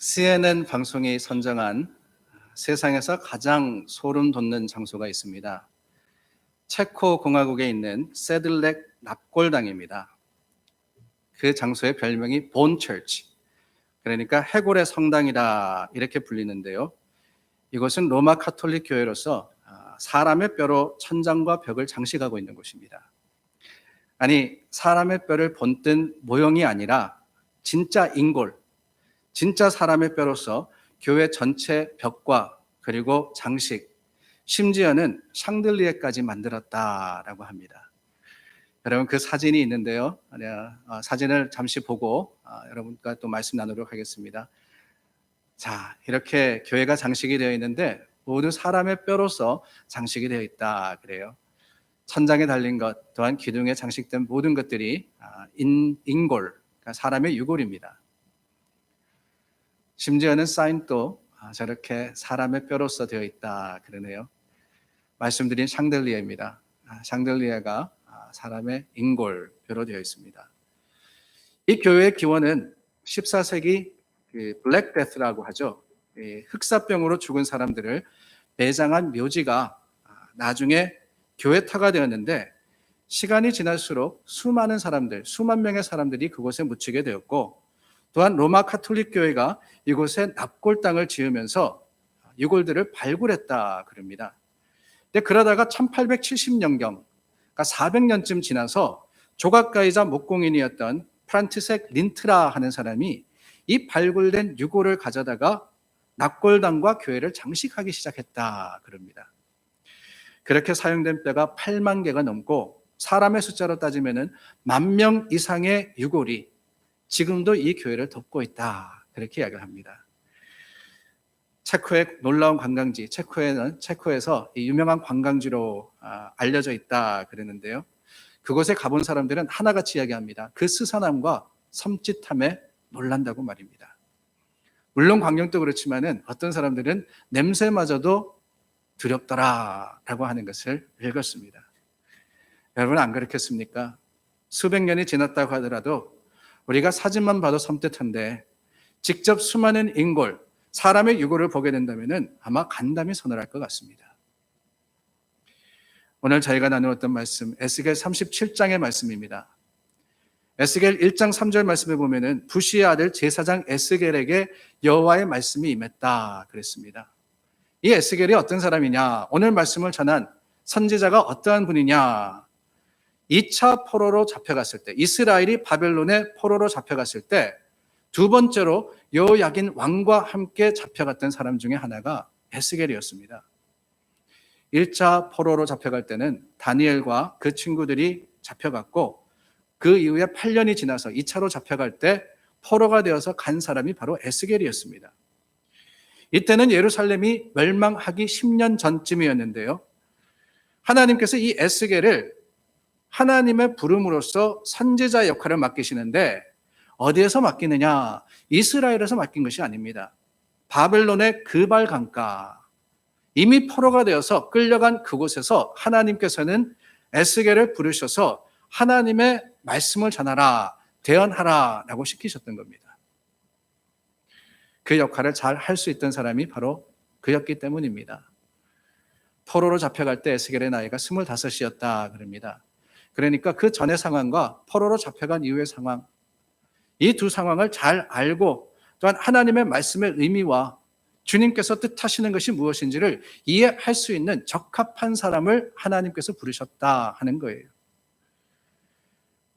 CNN 방송이 선정한 세상에서 가장 소름 돋는 장소가 있습니다. 체코 공화국에 있는 세들렉 납골당입니다. 그 장소의 별명이 본 처치, 그러니까 해골의 성당이다 이렇게 불리는데요. 이곳은 로마 카톨릭 교회로서 사람의 뼈로 천장과 벽을 장식하고 있는 곳입니다. 아니, 사람의 뼈를 본뜬 모형이 아니라 진짜 인골, 진짜 사람의 뼈로서 교회 전체 벽과 그리고 장식, 심지어는 샹들리에까지 만들었다라고 합니다. 여러분, 그 사진이 있는데요. 사진을 잠시 보고 여러분과 또 말씀 나누도록 하겠습니다. 자, 이렇게 교회가 장식이 되어 있는데 모두 사람의 뼈로서 장식이 되어 있다 그래요. 천장에 달린 것 또한 기둥에 장식된 모든 것들이 인골, 그러니까 사람의 유골입니다. 심지어는 사인도 저렇게 사람의 뼈로서 되어 있다 그러네요. 말씀드린 샹들리에입니다. 샹들리에가 사람의 인골 뼈로 되어 있습니다. 이 교회의 기원은 14세기 블랙 데스라고 하죠. 흑사병으로 죽은 사람들을 매장한 묘지가 나중에 교회터가 되었는데, 시간이 지날수록 수만 명의 사람들이 그곳에 묻히게 되었고, 또한 로마 카톨릭 교회가 이곳에 납골 땅을 지으면서 유골들을 발굴했다 그럽니다. 근데 그러다가 1870년경, 그러니까 400년쯤 지나서 조각가이자 목공인이었던 프란티색 린트라 하는 사람이 이 발굴된 유골을 가져다가 납골당과 교회를 장식하기 시작했다 그럽니다. 그렇게 사용된 뼈가 8만 개가 넘고 사람의 숫자로 따지면 10,000명 이상의 유골이 지금도 이 교회를 덮고 있다 그렇게 이야기를 합니다. 체코의 놀라운 관광지, 체코에서 유명한 관광지로 알려져 있다 그러는데요. 그곳에 가본 사람들은 하나같이 이야기합니다. 그 스산함과 섬찟함에 놀란다고 말입니다. 물론 광경도 그렇지만은 어떤 사람들은 냄새마저도 두렵더라라고 하는 것을 읽었습니다. 여러분, 안 그렇겠습니까? 수백 년이 지났다고 하더라도 우리가 사진만 봐도 섬뜩한데 직접 수많은 인골, 사람의 유골을 보게 된다면 아마 간담이 서늘할 것 같습니다. 오늘 저희가 나누었던 말씀, 에스겔 37장의 말씀입니다. 에스겔 1장 3절 말씀에 보면은 부시의 아들 제사장 에스겔에게 여호와의 말씀이 임했다 그랬습니다. 이 에스겔이 어떤 사람이냐? 오늘 말씀을 전한 선지자가 어떠한 분이냐? 2차 포로로 잡혀갔을 때, 이스라엘이 바벨론의 포로로 잡혀갔을 때 두 번째로 여호야긴 왕과 함께 잡혀갔던 사람 중에 하나가 에스겔이었습니다. 1차 포로로 잡혀갈 때는 다니엘과 그 친구들이 잡혀갔고, 그 이후에 8년이 지나서 2차로 잡혀갈 때 포로가 되어서 간 사람이 바로 에스겔이었습니다. 이때는 예루살렘이 멸망하기 10년 전쯤이었는데요. 하나님께서 이 에스겔을 하나님의 부름으로써 선지자 역할을 맡기시는데, 어디에서 맡기느냐? 이스라엘에서 맡긴 것이 아닙니다. 바벨론의 그발 강가, 이미 포로가 되어서 끌려간 그곳에서 하나님께서는 에스겔을 부르셔서 하나님의 말씀을 전하라, 대언하라 라고 시키셨던 겁니다. 그 역할을 잘 할 수 있던 사람이 바로 그였기 때문입니다. 포로로 잡혀갈 때 에스겔의 나이가 25이었다 그럽니다. 그러니까 그 전의 상황과 포로로 잡혀간 이후의 상황, 이 두 상황을 잘 알고 또한 하나님의 말씀의 의미와 주님께서 뜻하시는 것이 무엇인지를 이해할 수 있는 적합한 사람을 하나님께서 부르셨다 하는 거예요.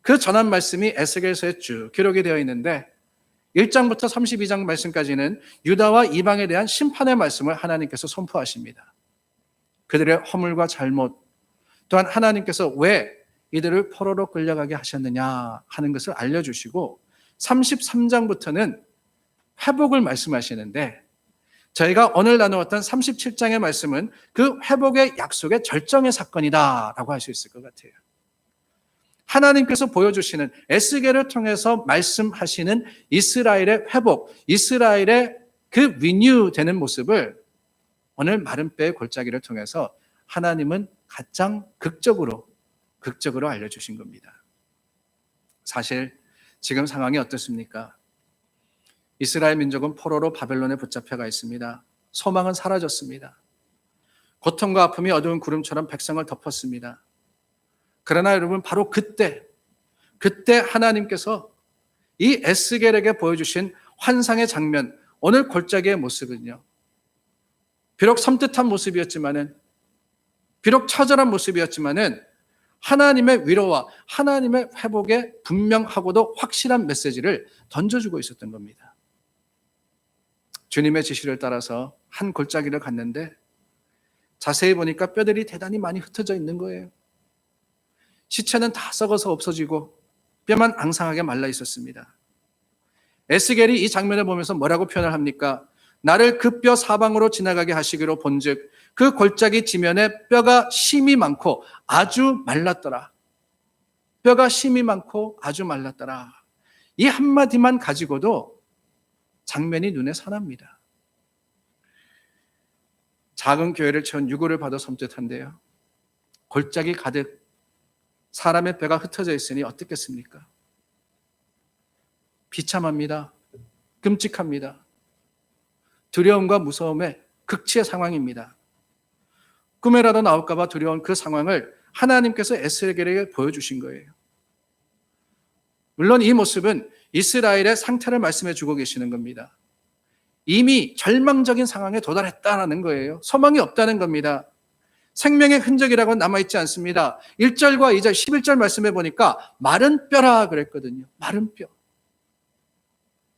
그 전한 말씀이 에스겔서에 쭉 기록이 되어 있는데 1장부터 32장 말씀까지는 유다와 이방에 대한 심판의 말씀을 하나님께서 선포하십니다. 그들의 허물과 잘못, 또한 하나님께서 왜 이들을 포로로 끌려가게 하셨느냐 하는 것을 알려주시고, 33장부터는 회복을 말씀하시는데, 저희가 오늘 나누었던 37장의 말씀은 그 회복의 약속의 절정의 사건이다 라고 할 수 있을 것 같아요. 하나님께서 보여주시는, 에스겔을 통해서 말씀하시는 이스라엘의 회복, 이스라엘의 그 리뉴되는 모습을 오늘 마른 뼈의 골짜기를 통해서 하나님은 가장 극적으로 알려주신 겁니다. 사실 지금 상황이 어떻습니까? 이스라엘 민족은 포로로 바벨론에 붙잡혀가 있습니다. 소망은 사라졌습니다. 고통과 아픔이 어두운 구름처럼 백성을 덮었습니다. 그러나 여러분, 바로 그때 하나님께서 이 에스겔에게 보여주신 환상의 장면, 오늘 골짜기의 모습은요, 비록 섬뜩한 모습이었지만은, 비록 처절한 모습이었지만은 하나님의 위로와 하나님의 회복에 분명하고도 확실한 메시지를 던져주고 있었던 겁니다. 주님의 지시를 따라서 한 골짜기를 갔는데 자세히 보니까 뼈들이 대단히 많이 흩어져 있는 거예요. 시체는 다 썩어서 없어지고 뼈만 앙상하게 말라 있었습니다. 에스겔이 이 장면을 보면서 뭐라고 표현을 합니까? 나를 그 뼈 사방으로 지나가게 하시기로 본즉 그 골짜기 지면에 뼈가 심이 많고 아주 말랐더라. 뼈가 심이 많고 아주 말랐더라. 이 한마디만 가지고도 장면이 눈에 선합니다. 작은 교회를 채운 유골을 봐도 섬뜩한데요, 골짜기 가득 사람의 뼈가 흩어져 있으니 어떻겠습니까? 비참합니다. 끔찍합니다. 두려움과 무서움의 극치의 상황입니다. 꿈에라도 나올까 봐 두려운 그 상황을 하나님께서 에스겔에게 보여주신 거예요. 물론 이 모습은 이스라엘의 상태를 말씀해 주고 계시는 겁니다. 이미 절망적인 상황에 도달했다는 거예요. 소망이 없다는 겁니다. 생명의 흔적이라고 남아있지 않습니다. 1절과 2절, 11절 말씀해 보니까 마른 뼈라 그랬거든요. 마른 뼈.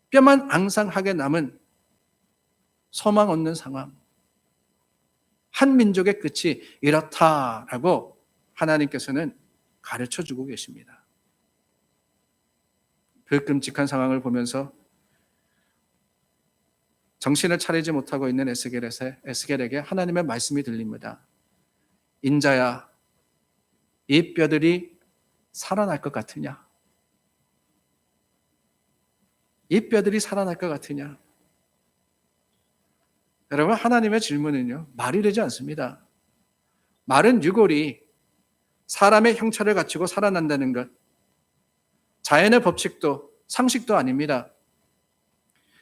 뼈만 앙상하게 남은 소망 없는 상황. 한 민족의 끝이 이렇다라고 하나님께서는 가르쳐 주고 계십니다. 그 끔찍한 상황을 보면서 정신을 차리지 못하고 있는 에스겔에게 하나님의 말씀이 들립니다. 인자야, 이 뼈들이 살아날 것 같으냐? 이 뼈들이 살아날 것 같으냐? 여러분, 하나님의 질문은요, 말이 되지 않습니다. 마른 유골이 사람의 형체를 갖추고 살아난다는 것, 자연의 법칙도 상식도 아닙니다.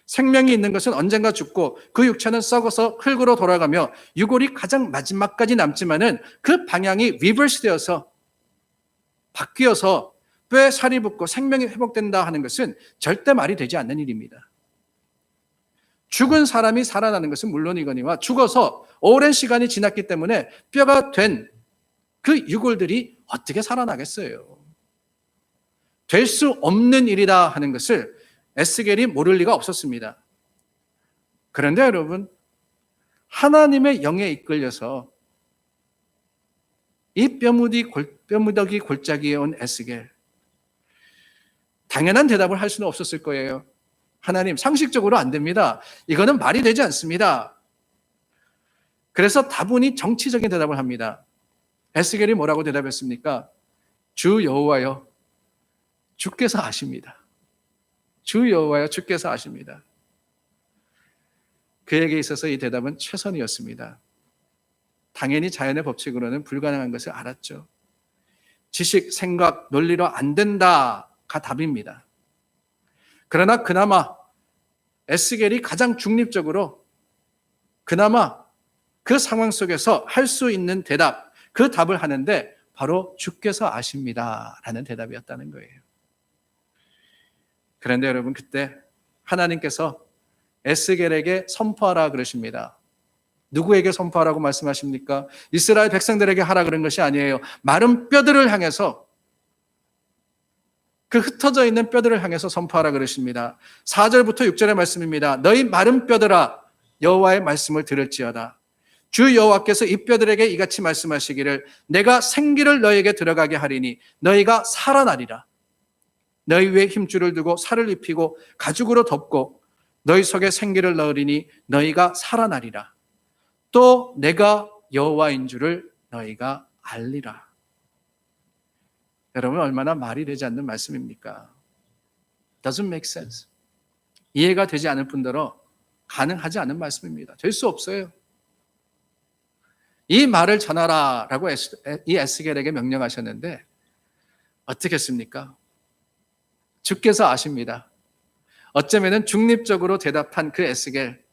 생명이 있는 것은 언젠가 죽고 그 육체는 썩어서 흙으로 돌아가며 유골이 가장 마지막까지 남지만은 그 방향이 리버스 되어서 바뀌어서 뼈에 살이 붙고 생명이 회복된다 하는 것은 절대 말이 되지 않는 일입니다. 죽은 사람이 살아나는 것은 물론이거니와 죽어서 오랜 시간이 지났기 때문에 뼈가 된 그 유골들이 어떻게 살아나겠어요? 될 수 없는 일이다 하는 것을 에스겔이 모를 리가 없었습니다. 그런데 여러분, 하나님의 영에 이끌려서 이 뼈무더기 골짜기에 온 에스겔, 당연한 대답을 할 수는 없었을 거예요. 하나님, 상식적으로 안 됩니다. 이거는 말이 되지 않습니다. 그래서 다분히 정치적인 대답을 합니다. 에스겔이 뭐라고 대답했습니까? 주 여호와여, 주께서 아십니다. 주 여호와여, 주께서 아십니다. 그에게 있어서 이 대답은 최선이었습니다. 당연히 자연의 법칙으로는 불가능한 것을 알았죠. 지식, 생각, 논리로 안 된다가 답입니다. 그러나 그나마 에스겔이 가장 중립적으로 그나마 그 상황 속에서 할 수 있는 대답, 그 답을 하는데 바로 주께서 아십니다 라는 대답이었다는 거예요. 그런데 여러분, 그때 하나님께서 에스겔에게 선포하라 그러십니다. 누구에게 선포하라고 말씀하십니까? 이스라엘 백성들에게 하라 그런 것이 아니에요. 마른 뼈들을 향해서, 그 흩어져 있는 뼈들을 향해서 선포하라 그러십니다. 4절부터 6절의 말씀입니다. 너희 마른 뼈들아, 여호와의 말씀을 들을지어다. 주 여호와께서 이 뼈들에게 이같이 말씀하시기를 내가 생기를 너희에게 들어가게 하리니 너희가 살아나리라. 너희 위에 힘줄을 두고 살을 입히고 가죽으로 덮고 너희 속에 생기를 넣으리니 너희가 살아나리라. 또 내가 여호와인 줄을 너희가 알리라. 여러분, 얼마나 말이 되지 않는 말씀입니까? Doesn't make sense. 이해가 되지 않을 뿐더러 가능하지 않은 말씀입니다. 될 수 없어요. 이 말을 전하라라고 이 에스겔에게 명령하셨는데 어떻게 했습니까? 주께서 아십니다. 어쩌면은 중립적으로 대답한 그 에스겔,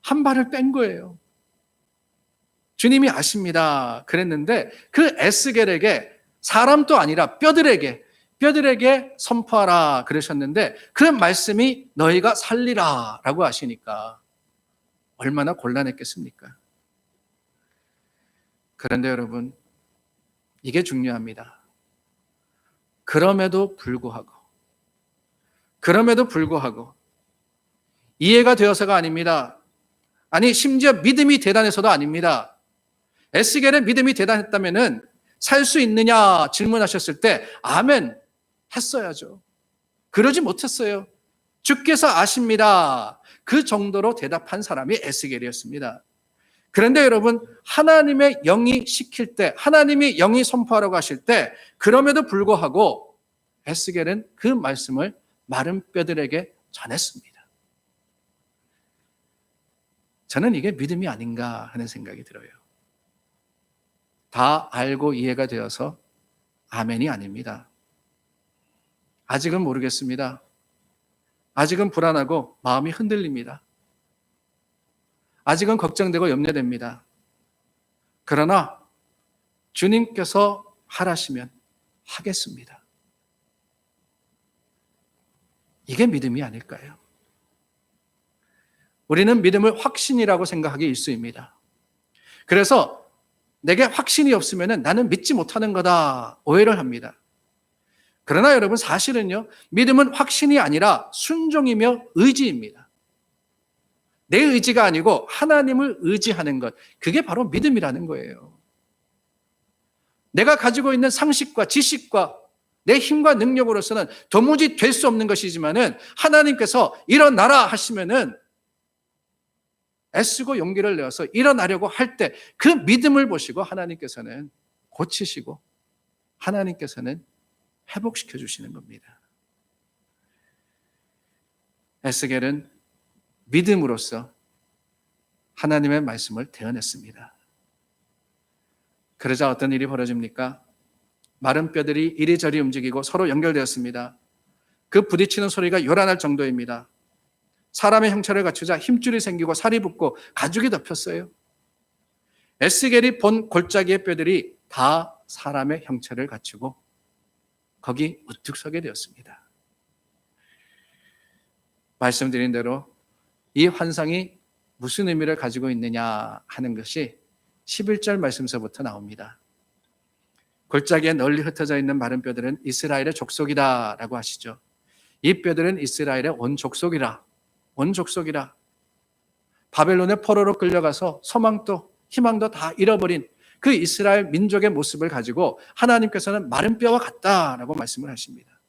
한 발을 뺀 거예요. 주님이 아십니다. 그랬는데 그 에스겔에게 사람도 아니라 뼈들에게 선포하라 그러셨는데 그 말씀이 너희가 살리라 라고 하시니까 얼마나 곤란했겠습니까? 그런데 여러분, 이게 중요합니다. 그럼에도 불구하고 이해가 되어서가 아닙니다. 아니 심지어 믿음이 대단해서도 아닙니다. 에스겔의 믿음이 대단했다면은 살 수 있느냐 질문하셨을 때 아멘 했어야죠. 그러지 못했어요. 주께서 아십니다. 그 정도로 대답한 사람이 에스겔이었습니다. 그런데 여러분, 하나님의 영이 시킬 때, 하나님이 영이 선포하라고 하실 때 그럼에도 불구하고 에스겔은 그 말씀을 마른 뼈들에게 전했습니다. 저는 이게 믿음이 아닌가 하는 생각이 들어요. 다 알고 이해가 되어서 아멘이 아닙니다. 아직은 모르겠습니다. 아직은 불안하고 마음이 흔들립니다. 아직은 걱정되고 염려됩니다. 그러나 주님께서 하라시면 하겠습니다. 이게 믿음이 아닐까요? 우리는 믿음을 확신이라고 생각하기 일쑤입니다. 그래서 내게 확신이 없으면 나는 믿지 못하는 거다 오해를 합니다. 그러나 여러분 사실은요, 믿음은 확신이 아니라 순종이며 의지입니다. 내 의지가 아니고 하나님을 의지하는 것, 그게 바로 믿음이라는 거예요. 내가 가지고 있는 상식과 지식과 내 힘과 능력으로서는 도무지 될 수 없는 것이지만은 하나님께서 일어나라 하시면은 애쓰고 용기를 내어서 일어나려고 할 때 그 믿음을 보시고 하나님께서는 고치시고 하나님께서는 회복시켜 주시는 겁니다. 에스겔은 믿음으로써 하나님의 말씀을 대언했습니다. 그러자 어떤 일이 벌어집니까? 마른 뼈들이 이리저리 움직이고 서로 연결되었습니다. 그 부딪히는 소리가 요란할 정도입니다. 사람의 형체를 갖추자 힘줄이 생기고 살이 붙고 가죽이 덮였어요. 에스겔이 본 골짜기의 뼈들이 다 사람의 형체를 갖추고 거기 우뚝 서게 되었습니다. 말씀드린 대로 이 환상이 무슨 의미를 가지고 있느냐 하는 것이 11절 말씀서부터 나옵니다. 골짜기에 널리 흩어져 있는 마른 뼈들은 이스라엘의 족속이다 라고 하시죠. 이 뼈들은 이스라엘의 온 족속이라. 바벨론의 포로로 끌려가서 소망도 희망도 다 잃어버린 그 이스라엘 민족의 모습을 가지고 하나님께서는 마른 뼈와 같다라고 말씀을 하십니다.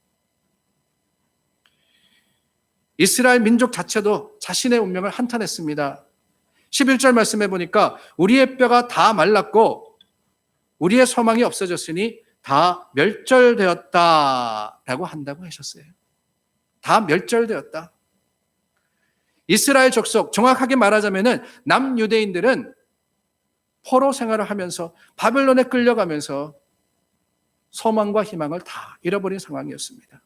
이스라엘 민족 자체도 자신의 운명을 한탄했습니다. 11절 말씀해 보니까 우리의 뼈가 다 말랐고 우리의 소망이 없어졌으니 다 멸절되었다라고 한다고 하셨어요. 다 멸절되었다. 이스라엘 족속, 정확하게 말하자면은 남유대인들은 포로 생활을 하면서 바벨론에 끌려가면서 소망과 희망을 다 잃어버린 상황이었습니다.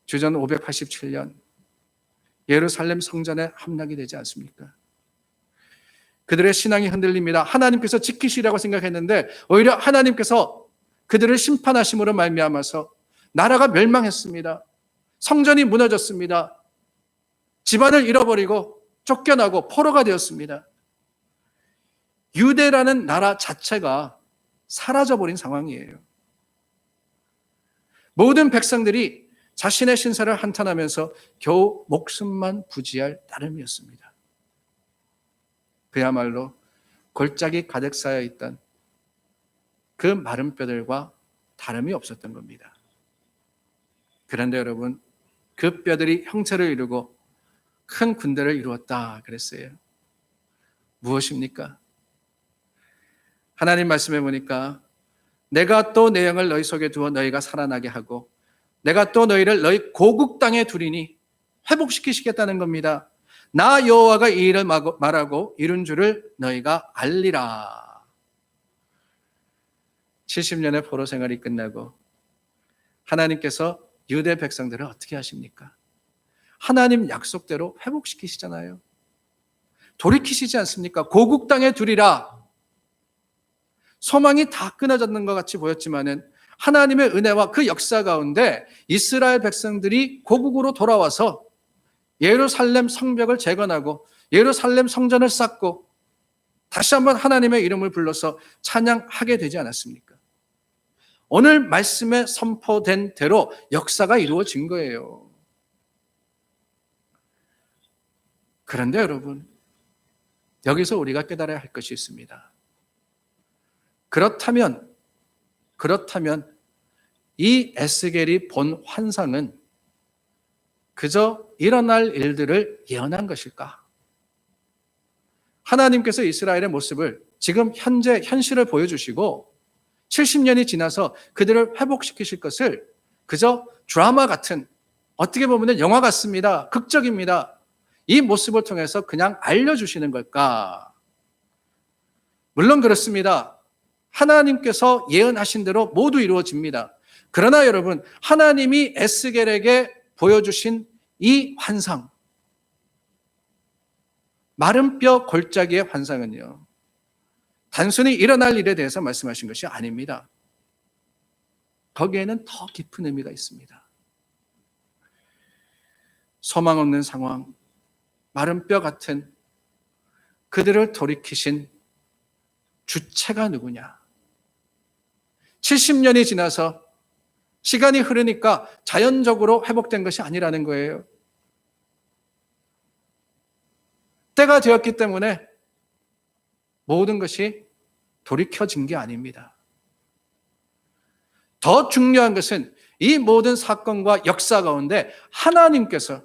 주전 587년 예루살렘 성전에 함락이 되지 않습니까? 그들의 신앙이 흔들립니다. 하나님께서 지키시라고 생각했는데 오히려 하나님께서 그들을 심판하심으로 말미암아서 나라가 멸망했습니다. 성전이 무너졌습니다. 집안을 잃어버리고 쫓겨나고 포로가 되었습니다. 유대라는 나라 자체가 사라져버린 상황이에요. 모든 백성들이 자신의 신사를 한탄하면서 겨우 목숨만 부지할 따름이었습니다. 그야말로 골짜기 가득 쌓여 있던 그 마른 뼈들과 다름이 없었던 겁니다. 그런데 여러분, 그 뼈들이 형체를 이루고 큰 군대를 이루었다 그랬어요. 무엇입니까? 하나님 말씀해 보니까 내가 또 내 영을 너희 속에 두어 너희가 살아나게 하고 내가 또 너희를 너희 고국 땅에 두리니 회복시키시겠다는 겁니다. 나 여호와가 이 일을 말하고 이룬 줄을 너희가 알리라. 70년의 포로 생활이 끝나고 하나님께서 유대 백성들을 어떻게 하십니까? 하나님 약속대로 회복시키시잖아요. 돌이키시지 않습니까? 고국 땅에 두리라. 소망이 다 끊어졌는 것 같이 보였지만은 하나님의 은혜와 그 역사 가운데 이스라엘 백성들이 고국으로 돌아와서 예루살렘 성벽을 재건하고 예루살렘 성전을 쌓고 다시 한번 하나님의 이름을 불러서 찬양하게 되지 않았습니까? 오늘 말씀에 선포된 대로 역사가 이루어진 거예요. 그런데 여러분, 여기서 우리가 깨달아야 할 것이 있습니다. 그렇다면 이 에스겔이 본 환상은 그저 일어날 일들을 예언한 것일까? 하나님께서 이스라엘의 모습을 지금 현재 현실을 보여주시고 70년이 지나서 그들을 회복시키실 것을 그저 드라마 같은, 어떻게 보면 영화 같습니다. 극적입니다. 이 모습을 통해서 그냥 알려주시는 걸까? 물론 그렇습니다. 하나님께서 예언하신 대로 모두 이루어집니다. 그러나 여러분, 하나님이 에스겔에게 보여주신 이 환상, 마른 뼈 골짜기의 환상은요, 단순히 일어날 일에 대해서 말씀하신 것이 아닙니다. 거기에는 더 깊은 의미가 있습니다. 소망 없는 상황, 마른 뼈 같은 그들을 돌이키신 주체가 누구냐? 70년이 지나서 시간이 흐르니까 자연적으로 회복된 것이 아니라는 거예요. 때가 되었기 때문에 모든 것이 돌이켜진 게 아닙니다. 더 중요한 것은 이 모든 사건과 역사 가운데 하나님께서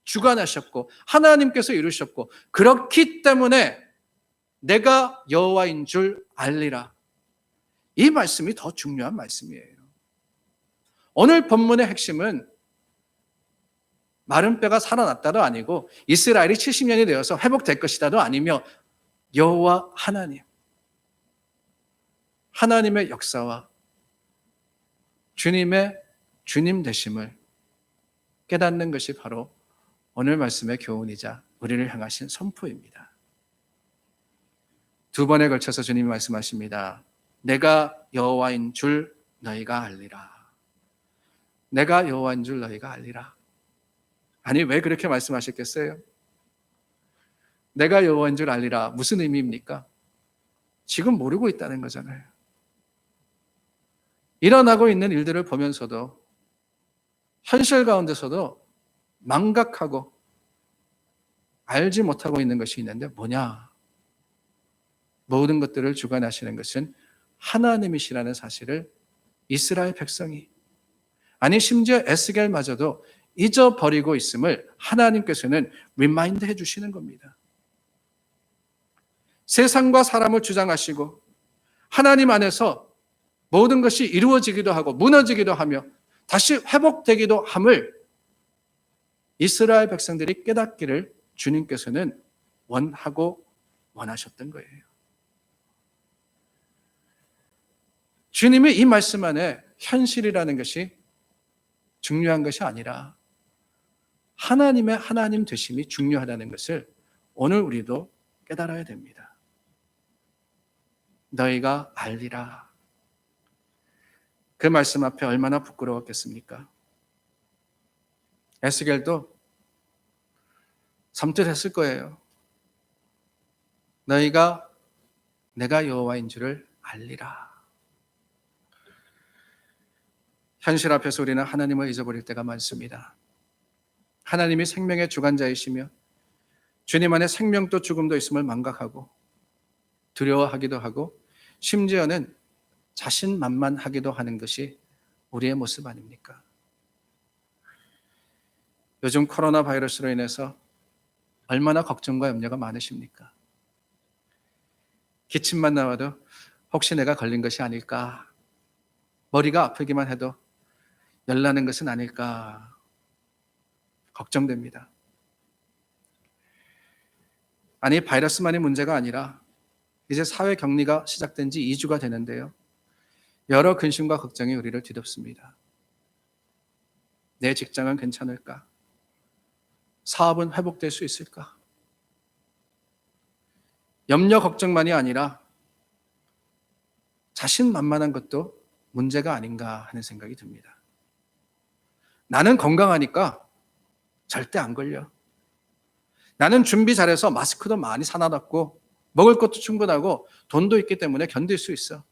주관하셨고 하나님께서 이루셨고, 그렇기 때문에 내가 여호와인 줄 알리라. 이 말씀이 더 중요한 말씀이에요. 오늘 본문의 핵심은 마른 뼈가 살아났다도 아니고 이스라엘이 70년이 되어서 회복될 것이다도 아니며 여호와 하나님의 역사와 주님의 주님 되심을 깨닫는 것이 바로 오늘 말씀의 교훈이자 우리를 향하신 선포입니다. 두 번에 걸쳐서 주님이 말씀하십니다. 내가 여호와인 줄 너희가 알리라. 내가 여호와인 줄 너희가 알리라. 아니, 왜 그렇게 말씀하셨겠어요? 내가 여호와인 줄 알리라. 무슨 의미입니까? 지금 모르고 있다는 거잖아요. 일어나고 있는 일들을 보면서도 현실 가운데서도 망각하고 알지 못하고 있는 것이 있는데 뭐냐? 모든 것들을 주관하시는 것은 하나님이시라는 사실을 이스라엘 백성이, 아니 심지어 에스겔마저도 잊어버리고 있음을 하나님께서는 리마인드 해주시는 겁니다. 세상과 사람을 주장하시고 하나님 안에서 모든 것이 이루어지기도 하고 무너지기도 하며 다시 회복되기도 함을 이스라엘 백성들이 깨닫기를 주님께서는 원하셨던 거예요. 주님의 이 말씀 안에 현실이라는 것이 중요한 것이 아니라 하나님의 하나님 되심이 중요하다는 것을 오늘 우리도 깨달아야 됩니다. 너희가 알리라. 그 말씀 앞에 얼마나 부끄러웠겠습니까? 에스겔도 섬뜩했을 거예요. 너희가 내가 여호와인 줄을 알리라. 현실 앞에서 우리는 하나님을 잊어버릴 때가 많습니다. 하나님이 생명의 주관자이시며 주님 안에 생명도 죽음도 있음을 망각하고 두려워하기도 하고 심지어는 자신만만하기도 하는 것이 우리의 모습 아닙니까? 요즘 코로나 바이러스로 인해서 얼마나 걱정과 염려가 많으십니까? 기침만 나와도 혹시 내가 걸린 것이 아닐까? 머리가 아프기만 해도 열나는 것은 아닐까? 걱정됩니다. 아니, 바이러스만이 문제가 아니라 이제 사회 격리가 시작된 지 2주가 되는데요. 여러 근심과 걱정이 우리를 뒤덮습니다. 내 직장은 괜찮을까? 사업은 회복될 수 있을까? 염려 걱정만이 아니라 자신만만한 것도 문제가 아닌가 하는 생각이 듭니다. 나는 건강하니까 절대 안 걸려. 나는 준비 잘해서 마스크도 많이 사놔놨고 먹을 것도 충분하고 돈도 있기 때문에 견딜 수 있어.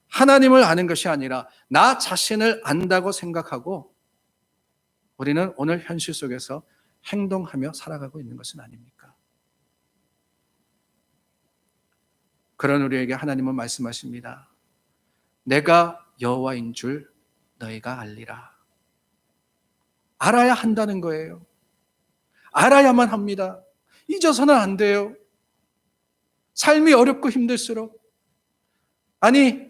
하나님을 아는 것이 아니라 나 자신을 안다고 생각하고 우리는 오늘 현실 속에서 행동하며 살아가고 있는 것은 아닙니까? 그런 우리에게 하나님은 말씀하십니다. 내가 여호와인 줄 너희가 알리라. 알아야 한다는 거예요. 알아야만 합니다. 잊어서는 안 돼요. 삶이 어렵고 힘들수록 아니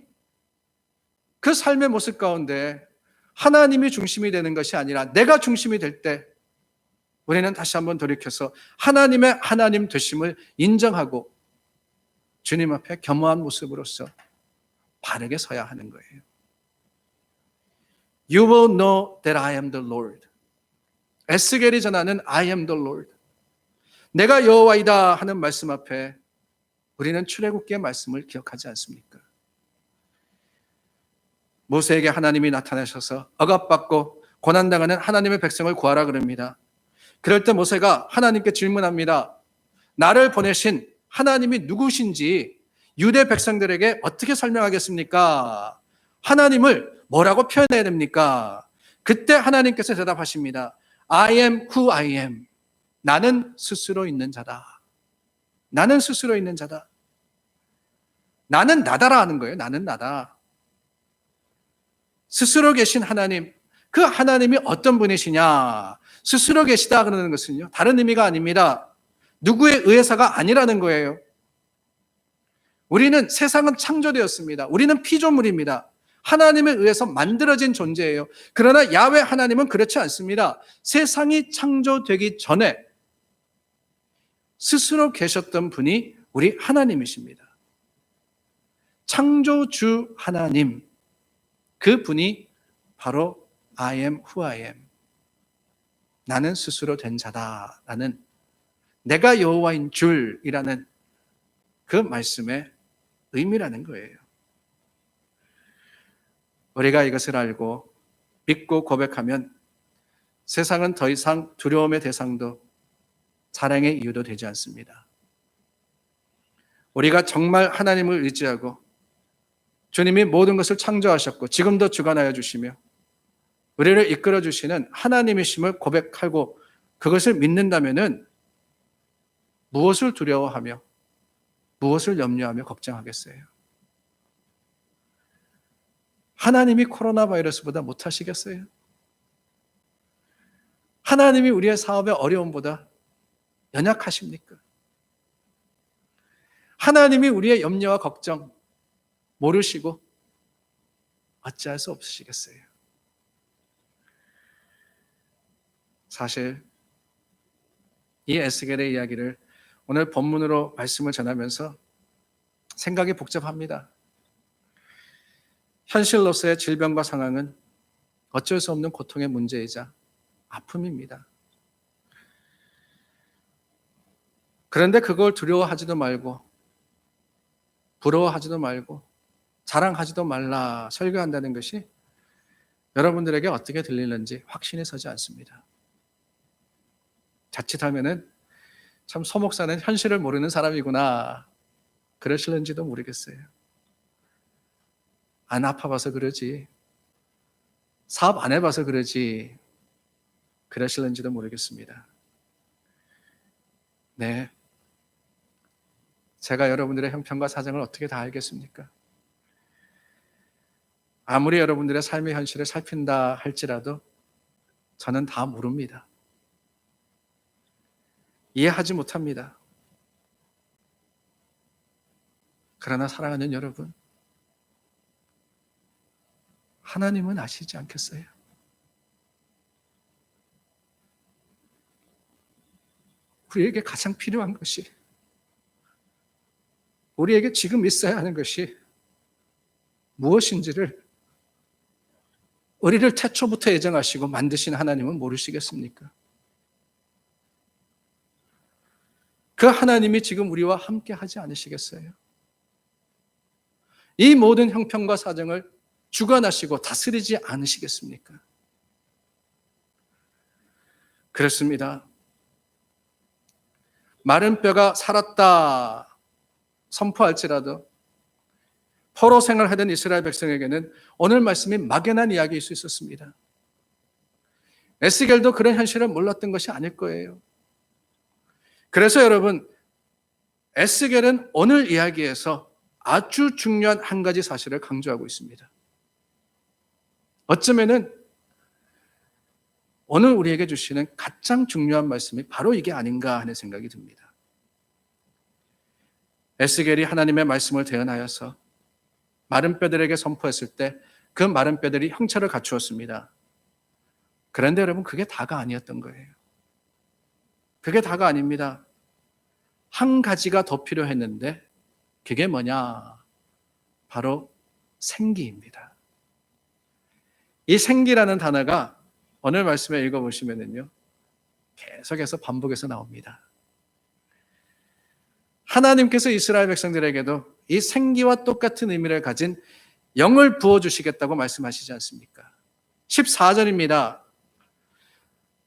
그 삶의 모습 가운데 하나님이 중심이 되는 것이 아니라 내가 중심이 될 때 우리는 다시 한번 돌이켜서 하나님의 하나님 되심을 인정하고 주님 앞에 겸허한 모습으로서 바르게 서야 하는 거예요. You will know that I am the Lord. 에스겔이 전하는 I am the Lord. 내가 여호와이다 하는 말씀 앞에 우리는 출애굽기의 말씀을 기억하지 않습니까? 모세에게 하나님이 나타나셔서 억압받고 고난당하는 하나님의 백성을 구하라 그럽니다. 그럴 때 모세가 하나님께 질문합니다. 나를 보내신 하나님이 누구신지 유대 백성들에게 어떻게 설명하겠습니까? 하나님을 뭐라고 표현해야 됩니까? 그때 하나님께서 대답하십니다. I am who I am. 나는 스스로 있는 자다. 나는 스스로 있는 자다. 나는 나다라 하는 거예요. 나는 나다. 스스로 계신 하나님, 그 하나님이 어떤 분이시냐? 스스로 계시다 그러는 것은요, 다른 의미가 아닙니다. 누구의 의회사가 아니라는 거예요. 우리는 세상은 창조되었습니다. 우리는 피조물입니다. 하나님에 의해서 만들어진 존재예요. 그러나 야훼 하나님은 그렇지 않습니다. 세상이 창조되기 전에 스스로 계셨던 분이 우리 하나님이십니다. 창조주 하나님, 그 분이 바로 I am who I am. 나는 스스로 된 자다. 나는 내가 여호와인 줄이라는 그 말씀의 의미라는 거예요. 우리가 이것을 알고 믿고 고백하면 세상은 더 이상 두려움의 대상도 자랑의 이유도 되지 않습니다. 우리가 정말 하나님을 의지하고 주님이 모든 것을 창조하셨고 지금도 주관하여 주시며 우리를 이끌어 주시는 하나님이심을 고백하고 그것을 믿는다면은 무엇을 두려워하며 무엇을 염려하며 걱정하겠어요? 하나님이 코로나 바이러스보다 못하시겠어요? 하나님이 우리의 사업의 어려움보다 연약하십니까? 하나님이 우리의 염려와 걱정 모르시고 어찌할 수 없으시겠어요? 사실 이 에스겔의 이야기를 오늘 본문으로 말씀을 전하면서 생각이 복잡합니다. 현실로서의 질병과 상황은 어쩔 수 없는 고통의 문제이자 아픔입니다. 그런데 그걸 두려워하지도 말고 부러워하지도 말고 자랑하지도 말라 설교한다는 것이 여러분들에게 어떻게 들리는지 확신이 서지 않습니다. 자칫하면은 참 소목사는 현실을 모르는 사람이구나 그러실는지도 모르겠어요. 안 아파봐서 그러지, 사업 안 해봐서 그러지 그러실는지도 모르겠습니다. 네, 제가 여러분들의 형편과 사정을 어떻게 다 알겠습니까? 아무리 여러분들의 삶의 현실을 살핀다 할지라도 저는 다 모릅니다. 이해하지 못합니다. 그러나 사랑하는 여러분, 하나님은 아시지 않겠어요? 우리에게 가장 필요한 것이, 우리에게 지금 있어야 하는 것이 무엇인지를 우리를 태초부터 예정하시고 만드신 하나님은 모르시겠습니까? 그 하나님이 지금 우리와 함께 하지 않으시겠어요? 이 모든 형편과 사정을 주관하시고 다스리지 않으시겠습니까? 그렇습니다. 마른 뼈가 살았다 선포할지라도 포로 생활하던 이스라엘 백성에게는 오늘 말씀이 막연한 이야기일 수 있었습니다. 에스겔도 그런 현실을 몰랐던 것이 아닐 거예요. 그래서 여러분, 에스겔은 오늘 이야기에서 아주 중요한 한 가지 사실을 강조하고 있습니다. 어쩌면은 오늘 우리에게 주시는 가장 중요한 말씀이 바로 이게 아닌가 하는 생각이 듭니다. 에스겔이 하나님의 말씀을 대언하여서 마른 뼈들에게 선포했을 때 그 마른 뼈들이 형체를 갖추었습니다. 그런데 여러분, 그게 다가 아니었던 거예요. 그게 다가 아닙니다. 한 가지가 더 필요했는데 그게 뭐냐? 바로 생기입니다. 이 생기라는 단어가 오늘 말씀에 읽어보시면요, 계속해서 반복해서 나옵니다. 하나님께서 이스라엘 백성들에게도 이 생기와 똑같은 의미를 가진 영을 부어주시겠다고 말씀하시지 않습니까? 14절입니다.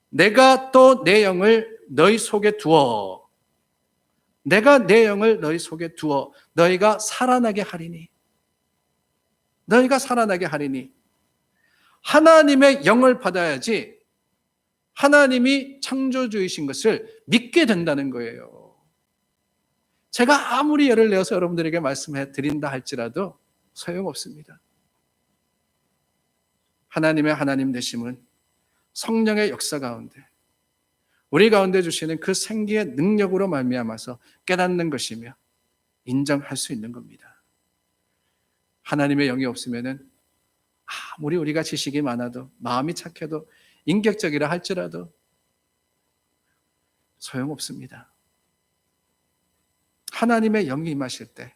내가 또 내 영을 너희 속에 두어, 내가 내 영을 너희 속에 두어 너희가 살아나게 하리니, 너희가 살아나게 하리니. 하나님의 영을 받아야지 하나님이 창조주이신 것을 믿게 된다는 거예요. 제가 아무리 열을 내어서 여러분들에게 말씀해 드린다 할지라도 소용없습니다. 하나님의 하나님 되심은 성령의 역사 가운데 우리 가운데 주시는 그 생기의 능력으로 말미암아서 깨닫는 것이며 인정할 수 있는 겁니다. 하나님의 영이 없으면은 아무리 우리가 지식이 많아도 마음이 착해도 인격적이라 할지라도 소용없습니다. 하나님의 영이 임하실 때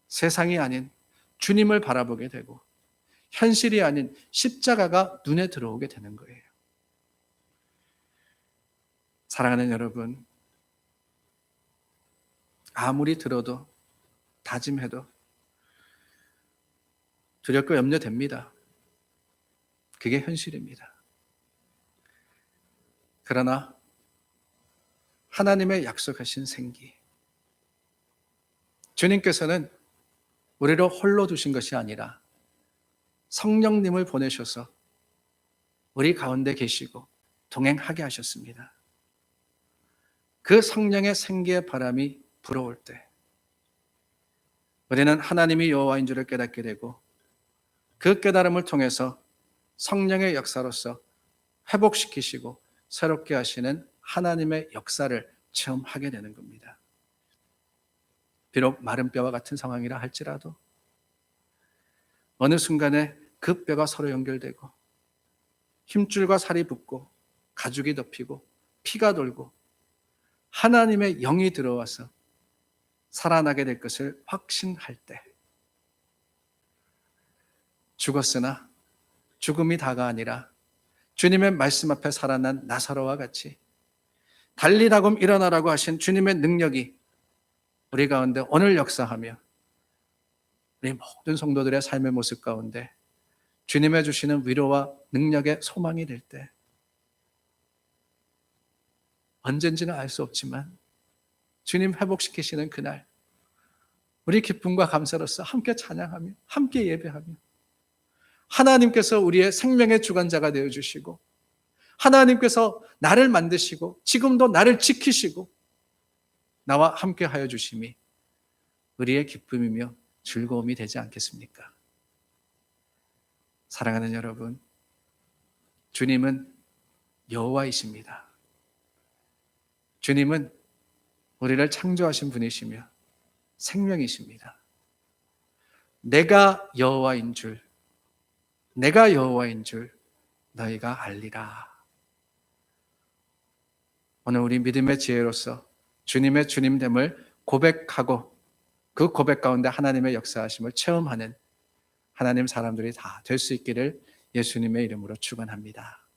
세상이 아닌 주님을 바라보게 되고 현실이 아닌 십자가가 눈에 들어오게 되는 거예요. 사랑하는 여러분, 아무리 들어도 다짐해도 두렵고 염려됩니다. 그게 현실입니다. 그러나 하나님의 약속하신 생기, 주님께서는 우리를 홀로 두신 것이 아니라 성령님을 보내셔서 우리 가운데 계시고 동행하게 하셨습니다. 그 성령의 생기의 바람이 불어올 때 우리는 하나님이 여호와인 줄을 깨닫게 되고 그 깨달음을 통해서 성령의 역사로서 회복시키시고 새롭게 하시는 하나님의 역사를 체험하게 되는 겁니다. 비록 마른 뼈와 같은 상황이라 할지라도 어느 순간에 그 뼈가 서로 연결되고 힘줄과 살이 붙고 가죽이 덮이고 피가 돌고 하나님의 영이 들어와서 살아나게 될 것을 확신할 때 죽었으나 죽음이 다가 아니라 주님의 말씀 앞에 살아난 나사로와 같이 달리라고 일어나라고 하신 주님의 능력이 우리 가운데 오늘 역사하며 우리 모든 성도들의 삶의 모습 가운데 주님의 주시는 위로와 능력의 소망이 될 때 언젠지는 알 수 없지만 주님 회복시키시는 그날 우리 기쁨과 감사로서 함께 찬양하며 함께 예배하며 하나님께서 우리의 생명의 주관자가 되어주시고 하나님께서 나를 만드시고 지금도 나를 지키시고 나와 함께 하여 주심이 우리의 기쁨이며 즐거움이 되지 않겠습니까? 사랑하는 여러분, 주님은 여호와이십니다. 주님은 우리를 창조하신 분이시며 생명이십니다. 내가 여호와인 줄 너희가 알리라. 오늘 우리 믿음의 지혜로서 주님의 주님됨을 고백하고 그 고백 가운데 하나님의 역사하심을 체험하는 하나님 사람들이 다 될 수 있기를 예수님의 이름으로 축원합니다.